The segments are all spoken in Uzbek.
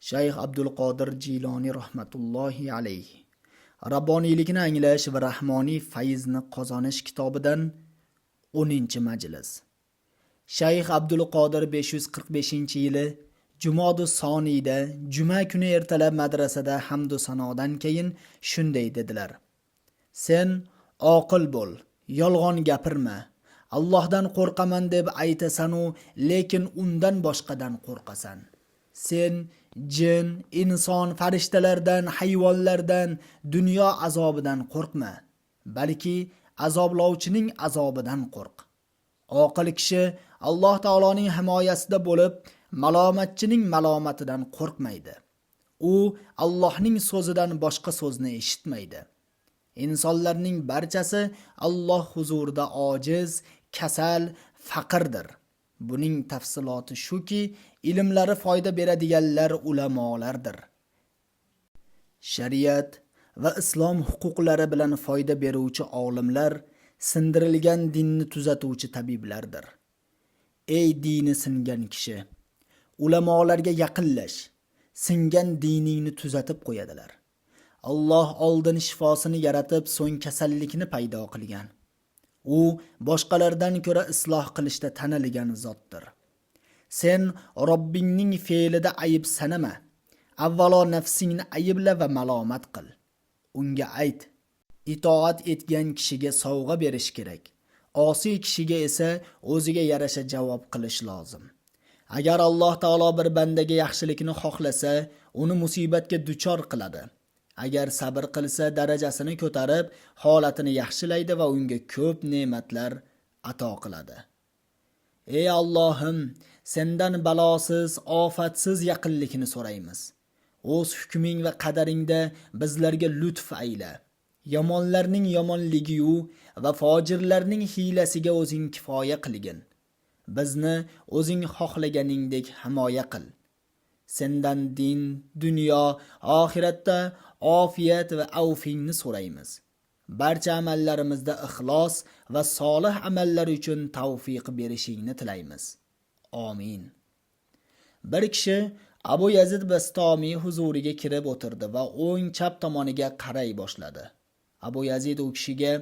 Shayx Abdul Qodir Jiloni rahmatullohi alayhi Rabboniylikni anglash va rahmoniy fayzni qozonish kitobidan 10-majlis. Shayx Abdul Qodir 545-yili Jumodus Soniyda juma kuni ertalab madrasada hamdu sanodan keyin shunday dedilar: Sen oqil bo'l, yolg'on gapirma. Allohdan qo'rqaman deb aytasan-u, lekin undan boshqadan qo'rqasan. Sen jin, inson, farishtalardan, hayvonlardan, dunyo azobidan qo'rqma, balki azoblovchining azobidan qo'rq. Oqil kishi Alloh taoloning himoyasida bo'lib, malomatchining malomatidan qo'rqmaydi. U Allohning so'zidan boshqa so'zni eshitmaydi. İnsonlarning barchasi Alloh huzurida ojiz, kasal, faqirdir. Buning tafsiloti shuki, ilmlari foyda beradiganlar ulamolardir. Shariat va islom huquqlari bilan foyda beruvchi olimlar sindirilgan dinni tuzatuvchi tabiblardir. Ey dini singan kishi, ulamolarga yaqinlash, singan diningni tuzatib qo'yadilar. Alloh oldin shifosini yaratib, so'ng kasallikni paydo qilgan. U boshqalardan ko'ra isloh qilishda tanilgan zotdir. Sen Robbingning fe'lida ayib sanama. Avvalo nafsingni ayibla va malomat qil. Unga ayt: itoat etgan kishiga sovg'a berish kerak. Osiy kishiga esa o'ziga yarasha javob qilish lozim. Agar Alloh taolo bir bandaga yaxshilikni xohlasa, uni musibatga duchor qiladi. Agar sabr qilsa, darajasini ko'tarib, holatini yaxshilaydi va unga ko'p ne'matlar ato qiladi. Ey Allohim, sendan balosiz, ofatsiz yaqinlikni so'raymiz. O'z hukming va qadaringda bizlarga lutf ayla. Yomonlarning yomonligiyu va fojirlarning hiylasiga o'zing kifoya qilgin. Bizni o'zing xohlaganingdek himoya qil. Sendan din, dunyo, oxiratda ofiyat va avfingni so'raymiz. Barcha amallarimizda ixlos va solih amallar uchun tavfiq berishingni tilaymiz. Amin. Bir kishi Abu Yazid Bastami huzuriga kirib o'tirdi va o'ng chap tomoniga qaray boshladi. Abu Yazid u kishiga: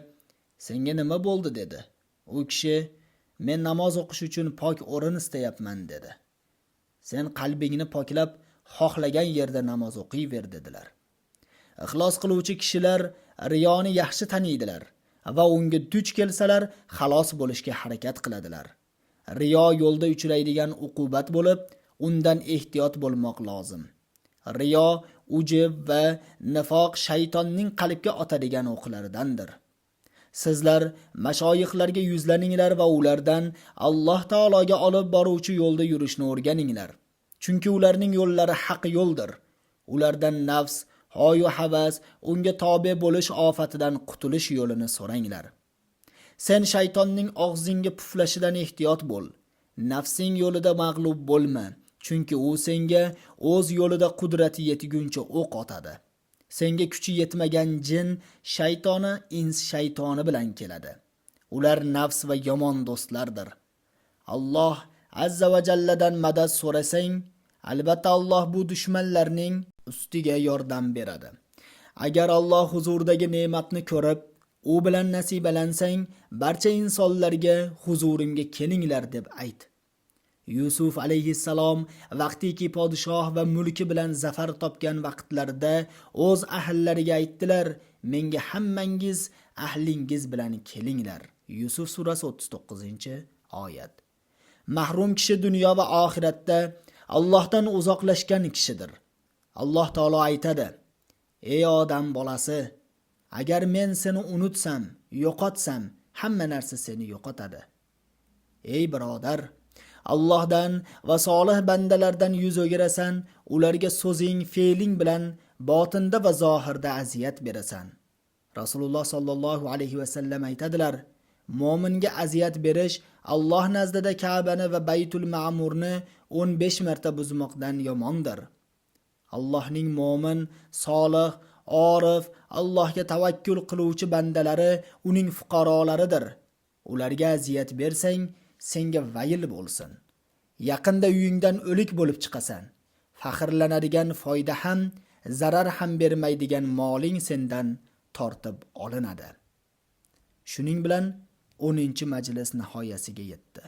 "Senga nima bo'ldi?" dedi. U kishi: "Men namoz o'qish uchun pok o'rin istayapman" dedi. "Sen qalbingni poklab, xohlagan yerda namoz o'qiyver" dedilar. Ixlos qiluvchi kishilar riyoni yaxshi taniydilar va unga duch kelsalar xalos bo'lishga harakat qiladilar. Riyo yo'lda uchraydigan uqubat bo'lib, undan ehtiyot bo'lmoq lozim. Riyo ujub va nifoq shaytonning qalbga otadigan o'qlaridandir. Sizlar mashoyixlarga yuzlaninglar va ulardan Alloh taologa olib boruvchi yo'lda yurishni o'rganinglar. Chunki ularning yo'llari haq yo'ldir. Ulardan nafs, hoyu havas, unga tobe bo'lish ofatidan qutulish yo'lini so'ranglar. Sen shaytonning og'zingga puflashidan ehtiyot bo'l. Nafsing yo'lida mag'lub bo'lma, chunki u senga o'z yo'lida qudrati yetguncha o'q otadi. Senga kuchi yetmagan jin shaytoni ins shaytoni bilan keladi. Ular nafs va yomon do'stlardir. Alloh azza va jalladan madad so'rasang, albatta Alloh bu dushmanlarning ustiga yordam beradi. Agar Alloh huzuridagi ne'matni ko'rib, u bilan nasibalansang, barcha insonlarga huzurimga kelinglar deb ayt. Yusuf alayhissalom vaqtiki podshoh va mulki bilan zafar topgan vaqtlarida o'z ahllariga aytdilar: "Menga hammangiz ahlingiz bilan kelinglar." Yusuf surasi 39-oyat. Mahrum kishi dunyo va oxiratda Allohdan uzoqlashgan kishidir. Alloh taolo aytadi: "Ey odam bolasi, agar men seni unutsam, yo'qotsam, hamma narsa seni yo'qotadi." Ey birodar, Allohdan va solih bandalardan yuz o'girasan, ularga so'zing, fe'ling bilan botinda va zohirda aziyat berasan. Rasululloh sallallohu alayhi va sallam aytadilar: "Mo'minga aziyat berish Alloh nazdida Ka'bani va Baytul Ma'murni 15 marta buzmoqdan yomondir." Allohning mo'min, solih, orif, Allohga tavakkul qiluvchi bandalari uning fuqarolaridir. Ularga aziyat bersang, senga vayl bo'lsin. Yaqinda uyingdan o'lik bo'lib chiqasan. faxrlanadigan foyda ham, zarar ham bermaydigan moling sendan tortib olinadi. Shuning bilan 10-majlis nihoyasiga yetdi.